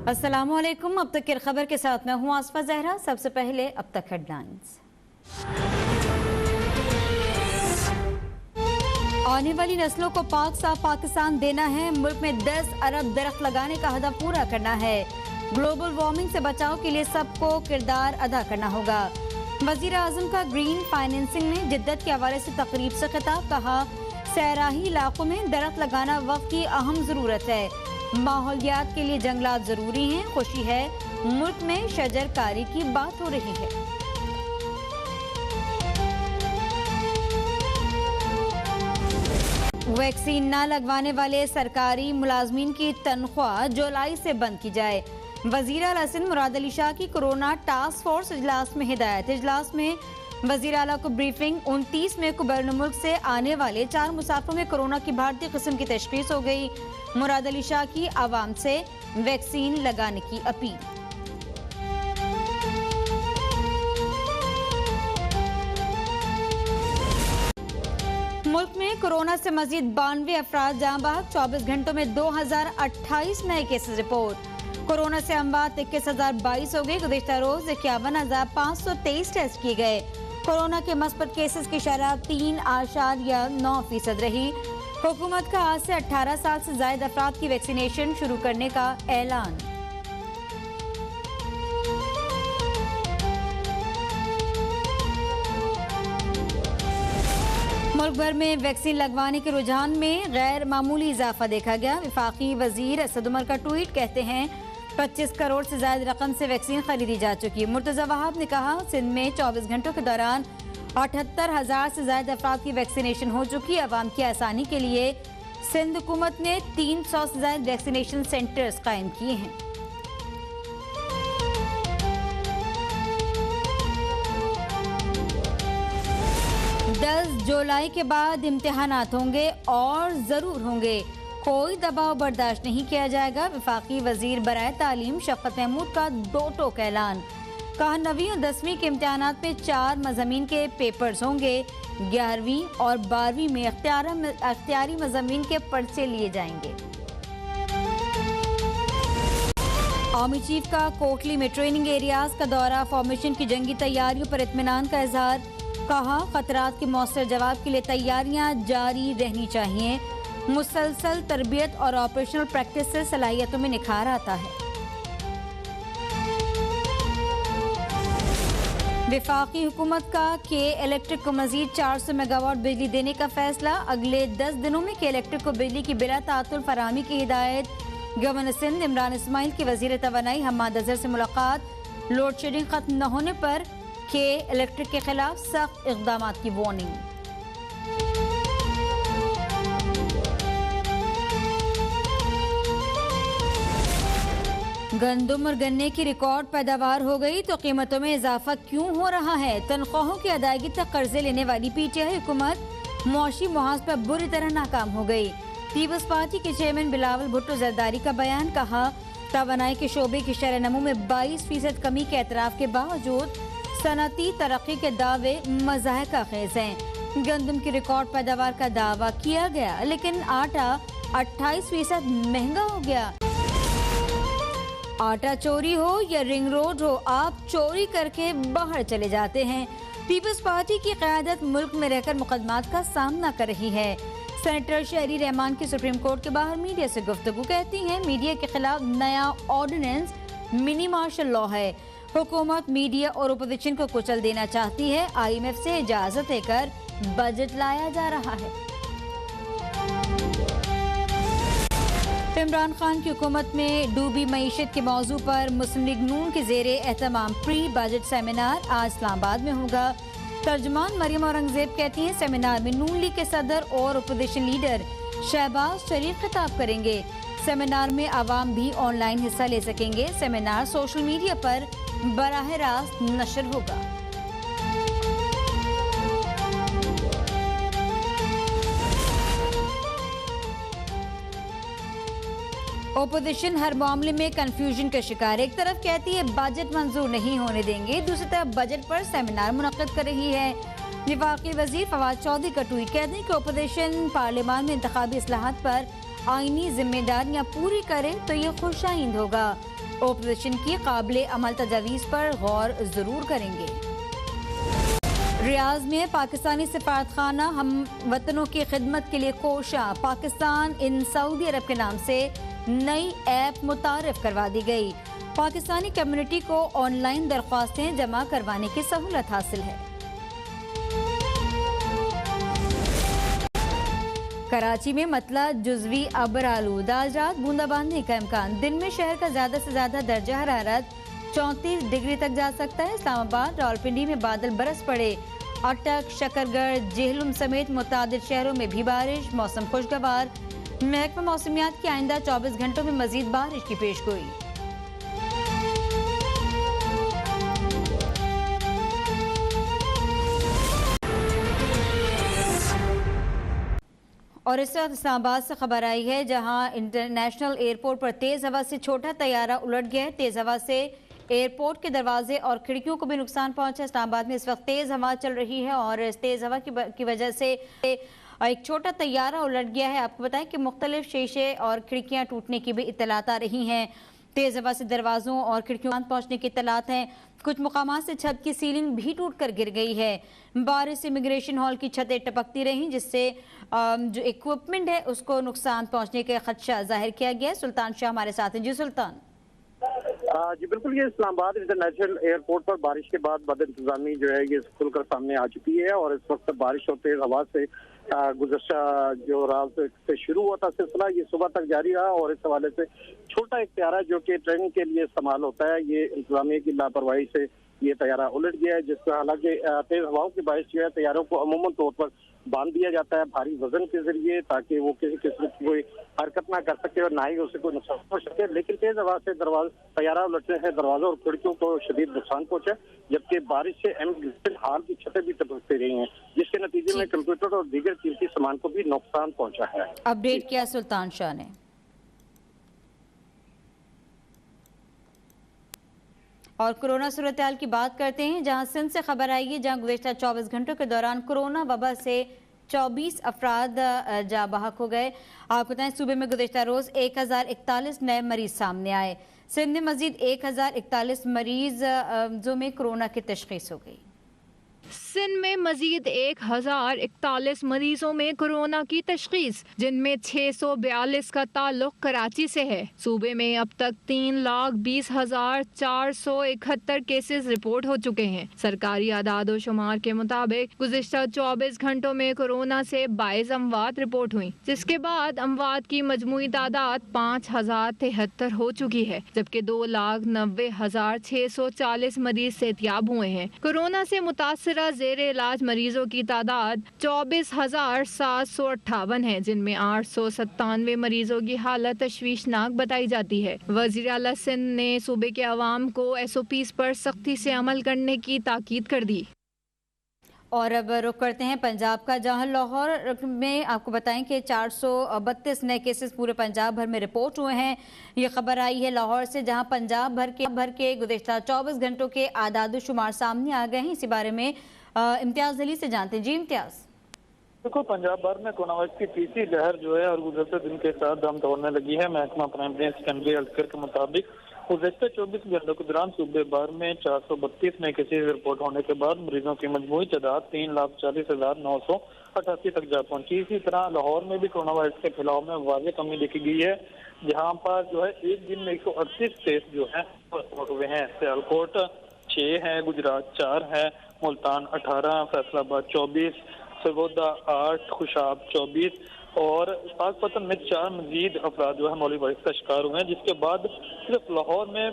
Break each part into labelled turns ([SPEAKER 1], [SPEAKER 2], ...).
[SPEAKER 1] अस्सलामुअलैकुम। अब तक की खबर के साथ मैं हूँ आसफा जहरा। सबसे पहले अब तक हेडलाइंस। आने वाली नस्लों को पाक साफ पाकिस्तान देना है। मुल्क में 10 अरब दरख्त लगाने का हदफ पूरा करना है। ग्लोबल वार्मिंग से बचाव के लिए सबको किरदार अदा करना होगा। वजीर आजम का ग्रीन फाइनेंसिंग में जिद्दत के हवाले से तकरीब से खिताब। कहा, सैराही इलाकों में दरख्त लगाना वक्त की अहम जरूरत है। माहौलियात के लिए जंगलात जरूरी हैं। खुशी है मुल्क में शजरकारी की बात हो रही है। वैक्सीन न लगवाने वाले सरकारी मुलाजमीन की तनख्वाह जुलाई से बंद की जाए। वजीर आला सिंध मुराद अली शाह की कोरोना टास्क फोर्स इजलास में हिदायत। इजलास में वजीर आला को ब्रीफिंग। 29 मई को बैरून मुल्क से आने वाले 4 मुसाफिरों में कोरोना की भारतीय किस्म की तशखीस हो गई। मुराद अली शाह की आवाम से वैक्सीन लगाने की अपील। मुल्क में कोरोना से मजीद 92 अफराद जाँ बहक। 24 घंटों में 2028 नए केसेस रिपोर्ट। कोरोना से अमवात 21,022 हो गई। गुज़िश्ता रोज 51,523 टेस्ट किए गए। कोरोना के मस्बत केसेस की शरह 3.9% रही। हुकूमत का आज से 18 साल से ज्यादा अफराद की वैक्सीनेशन शुरू करने का ऐलान। मुल्क भर में वैक्सीन लगवाने के रुझान में गैर मामूली इजाफा देखा गया। वफाकी वजीर असद उमर का ट्वीट कहते हैं 25 करोड़ से ज्यादा रकम से वैक्सीन खरीदी जा चुकी। मुर्तजा वहाब ने कहा, सिंध में 24 घंटों के दौरान 78,000 से ज्यादा अफराद की वैक्सीनेशन हो चुकी। अवाम की आसानी के लिए सिंध हुकूमत ने 300 से ज्यादा वैक्सीनेशन सेंटर्स कायम किए हैं। जुलाई के बाद इम्तिहानात होंगे और जरूर होंगे। कोई दबाव बर्दाश्त नहीं किया जाएगा। वफाकी वजीर बराए तालीम शफकत महमूद का दो टोक ऐलान। कहा, 9वीं और 10वीं के इम्तिहानात में 4 मज़ामीन के पेपर्स होंगे। 11वीं और 12वीं में अख्तियारी मज़ामीन के पर्चे लिए जाएंगे। आर्मी चीफ का कोटली में ट्रेनिंग एरियाज का दौरा। फॉर्मेशन की जंगी तैयारियों पर इत्मीनान का इजहार। कहा, खतरात के मौसर जवाब के लिए तैयारियां जारी रहनी चाहिए। मुसलसल तरबियत और ऑपरेशनल प्रैक्टिस से सलाहियतों में निखार आता है। वफाकी हुकूमत का के इलेक्ट्रिक को मजीद 400 मेगावाट बिजली देने का फैसला। अगले 10 दिनों में के इलेक्ट्रिक को बिजली की बिला तातुल फराहमी की हिदायत। गवर्नर सिंध इमरान इस्माइल की वजीर तवानाई हम्माद अजहर से मुलाकात। लोड शेडिंग खत्म न होने पर के इलेक्ट्रिक के खिलाफ सख्त इक़दाम की वार्निंग। गंदम और गन्ने की रिकॉर्ड पैदावार हो गई तो कीमतों में इजाफा क्यों हो रहा है? तनख्वाहों की अदायगी तक कर्जे लेने वाली पीटीआई हुकूमत मुआशी मुहाज पर बुरी तरह नाकाम हो गई। पीपल्स पार्टी के चेयरमैन बिलावल भुट्टो जरदारी का बयान। कहा, तवानाई के शोबे की शरह नमू में 22% कमी के एतराफ के बावजूद सनती तरक्की के दावे मज़ाहिका खेज हैं। गंदम की रिकॉर्ड पैदावार का दावा किया गया, लेकिन आटा 28% महंगा हो गया। आटा चोरी हो या रिंग रोड हो, आप चोरी करके बाहर चले जाते हैं। पीपल्स पार्टी की क़यादत मुल्क में रहकर मुकदमात का सामना कर रही है। सेनेटर शहरी रहमान की सुप्रीम कोर्ट के बाहर मीडिया से गुफ्तगू। कहती हैं, मीडिया के खिलाफ नया ऑर्डिनेंस मिनी मार्शल लॉ है। हुकूमत मीडिया और ओपोजिशन को कुचल देना चाहती है। IMF से इजाजत लेकर बजट लाया जा रहा है। इमरान खान की हुकूमत में डूबी मईशत के मौजू पर मुस्लिम लीग नून के ज़ेरे एहतमाम प्री बजट सेमिनार आज इस्लामाबाद में होगा। तर्जुमान मरियम औरंगजेब कहती हैं, सेमिनार में नून लीग के सदर और ओपोजिशन लीडर शहबाज शरीफ खिताब करेंगे। सेमिनार में आवाम भी ऑनलाइन हिस्सा ले सकेंगे। सेमिनार सोशल मीडिया पर बराह रास्त नशर होगा। ओपोजिशन हर मामले में कंफ्यूजन का शिकार। एक तरफ कहती है बजट मंजूर नहीं होने देंगे, दूसरी तरफ बजट पर सेमिनार मुनक्किद कर रही है। वफाकी वजीर फवाद चौधरी का ट्वीट कहते हैं कि ओपोजिशन पार्लियामान में इंतखाबी इस्लाहात पर आईनी जिम्मेदारियां पूरी करे तो ये खुशाइंद होगा। ओपोजिशन की काबिले अमल तजावीज़ पर गौर जरूर करेंगे। रियाज में पाकिस्तानी सिफारतखाना हम वतनों की खिदमत के लिए कोशा। पाकिस्तान इन सऊदी अरब के नाम से नई ऐप मुतारिफ करवा दी गई। पाकिस्तानी कम्युनिटी को ऑनलाइन दरख्वास्तें जमा करवाने की सहूलत हासिल है। कराची में मतला जुजवी अबर आलूद, आज रात बूंदाबांदी का इम्कान। दिन में शहर का ज्यादा से ज्यादा दर्जा हरारत 34 डिग्री तक जा सकता है। इस्लामाबाद, रावलपिंडी में बादल बरस पड़े। अटक, शकरगढ़, जेहलुम समेत मुतादिद शहरों में भी बारिश। मौसम खुशगवार। महकमा मौसमियात की आइंदा 24 घंटों में मजीद बारिश की पेशगोई। और इस वक्त इस्लामाबाद से खबर आई है, जहां इंटरनेशनल एयरपोर्ट पर तेज हवा से छोटा तैयारा उलट गया है। तेज हवा से एयरपोर्ट के दरवाजे और खिड़कियों को भी नुकसान पहुंचा। इस्लामाबाद में इस वक्त तेज हवा चल रही है और इस तेज हवा की वजह से एक छोटा तैयारा उलट गया है। आपको बताएं कि मुख्तलिफ शीशे और खिड़कियां टूटने की भी इत्तलात आ रही हैं। तेज हवा से दरवाजों और खिड़कियों पहुंचने की इत्तलात हैं। कुछ मुकामात से छत की सीलिंग भी टूटकर गिर गई है। बारिश से इमिग्रेशन हॉल की छतें टपकती रहीं, जिससे जो इक्विपमेंट है उसको नुकसान पहुंचने का खदशा जाहिर किया गया। सुल्तान शाह हमारे साथ हैं। जी सुल्तान।
[SPEAKER 2] जी बिल्कुल, ये इस्लामाबाद इंटरनेशनल एयरपोर्ट पर बारिश के बाद बद इंतजामी जो है ये खुलकर सामने आ चुकी है और इस वक्त बारिश और तेज हवा से गुज़श्ता जो रात से शुरू हुआ था सिलसिला ये सुबह तक जारी रहा और इस हवाले से छोटा एक तैयारा जो कि ट्रेनिंग के लिए इस्तेमाल होता है, ये इंतजामिया की लापरवाही से ये तैयारा उलट गया है, जिसमें हालांकि तेज हवाओं की बारिश जो है तैयारों को अमूमन तौर पर बांध दिया जाता है भारी वजन के जरिए, ताकि वो किसी किस्म की कोई हरकत ना कर सके और ना ही उसे कोई नुकसान हो सके। लेकिन तेज हवा से तैयारा उलटने से दरवाजों और खिड़कियों को शदीद नुकसान पहुंचा, जबकि बारिश से इमिग्रेशन हॉल की छतें भी टपकती रही हैं, जिसके नतीजे में कंप्यूटर और दीगर कीमती सामान को भी नुकसान पहुंचा है।
[SPEAKER 1] अपडेट किया सुल्तान शाह ने। और कोरोना सूरत हाल की बात करते हैं, जहां सिंध से खबर आई है, जहां गुज़श्ता 24 घंटों के दौरान कोरोना वबा से 24 अफराद जा बहक हो गए। आपको बताएं सूबे में गुज़श्ता रोज 1041 नए मरीज सामने आए। सिंध में मजीद 1041 मरीजों में कोरोना की तशख़ीस हो गई।
[SPEAKER 3] सिंध में मजीद 1041 मरीजों में कोरोना की तशखीस, जिनमें 642 का ताल्लुक कराची से है। सूबे में अब तक 3,20,471 केसेस रिपोर्ट हो चुके हैं। सरकारी आदाद शुमार के मुताबिक गुज़श्ता 24 घंटों में कोरोना से 22 अमवात रिपोर्ट हुई, जिसके बाद अमवात की मजमूई तादाद 5,073 हो चुकी है, जबकि 2,90,640 मरीज सेहतियाब हुए हैं। कोरोना से मुतासर जेरे इलाज मरीजों की तादाद 24,758 है, जिनमें 897 मरीजों की हालत तशवीशनाक बताई जाती है। वज़ीर आला सिंध ने सूबे के अवाम को SOPs पर सख्ती से अमल करने की ताकीद कर दी।
[SPEAKER 1] और अब रुख करते हैं पंजाब का, जहां लाहौर में आपको बताएं कि 432 नए केसेस पूरे पंजाब भर में रिपोर्ट हुए हैं। ये खबर आई है लाहौर से, जहां पंजाब भर के गुज़श्ता 24 घंटों के आदाद शुमार सामने आ गए हैं। इसी बारे में इम्तियाज अली से जानते हैं। जी इम्तियाज।
[SPEAKER 4] देखो, पंजाब भर में कोरोना वायरस की तीसरी लहर जो है और गुजरते दिन के साथ दम तोड़ने लगी है। महकमा प्राइमरी सेकेंडरी हेल्थ केयर के मुताबिक गुज़श्ता 24 घंटों के दौरान सूबे भर में 432 नए केसेज रिपोर्ट होने के बाद मरीजों की मजमूई तादाद 3,40,988 तक जा पहुंची। इसी तरह लाहौर में भी कोरोना वायरस के फैलाव में वाज़ेह कमी देखी गई है, जहाँ पर जो है एक दिन में 138 केस जो है रिपोर्ट हुए हैं। सियालकोट 6 है, गुजरात 4 है, मुल्तान 18, फैसलाबाद 24, सरगोदा 8, खुशाब 24 और पाकपतन में 4 मजीद अफराद जो है मौलवी वायरस का शिकार हुए हैं, जिसके बाद सिर्फ लाहौर में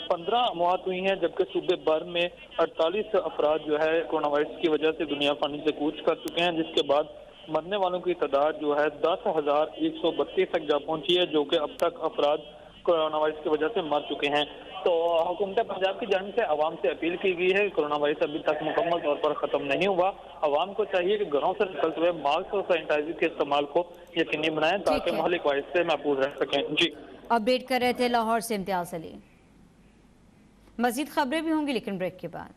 [SPEAKER 4] 15 मौत हुई हैं, जबकि सूबे भर में 48 अफराद जो है कोरोना वायरस की वजह से दुनिया फानी से कूच कर चुके हैं, जिसके बाद मरने वालों की तादाद जो है 10,132 तक जा पहुंची है, जो कि अब तक अफराद कोरोना वायरस की वजह से मर चुके हैं। तो हुकूमत पंजाब की जानिब से आवाम से अपील की गई है कि कोरोना वायरस अभी तक मुकम्मल तौर पर खत्म नहीं हुआ। आवाम को चाहिए कि घरों से निकलते हुए मास्क और सैनिटाइजर के इस्तेमाल को यकीनी बनाएं, ताकि महलिक वायरस से महफूज रह सकें। जी
[SPEAKER 1] अपडेट कर रहे थे लाहौर से इम्तियाज अली। मजीद खबरें भी होंगी लेकिन ब्रेक के बाद।